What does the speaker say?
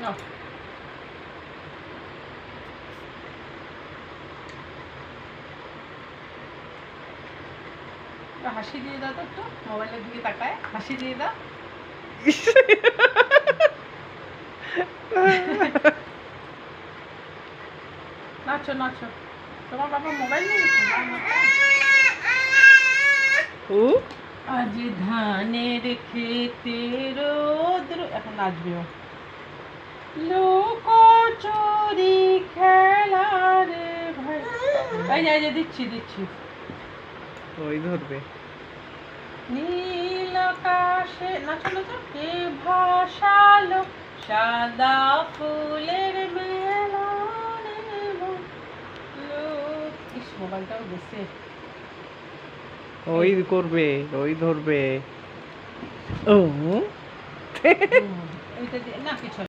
নাও। হাসি দিয়ে দাও তো, একটু মোবাইলের দিকে তাকায় হাসি দিয়ে দাও। নাচো নাচো, তোমার বাবা মোবাইল নিয়েছে। ও আজ ধানের খেতে রোদ্র, এখন নাচবে ও। লুকোচুরি খেলা রে ভাই। এই যে দিচ্ছি দিচ্ছি। ওই ধরবে। নীল আকাশে নাচো নাচো, কে ভাসালো সাদা ফুলের মেলা রে ভাই। ইস, মোবাইলটাও গেছে। ওই করবে, ওই ধরবে। ও এইটা দিয়ে না কিছু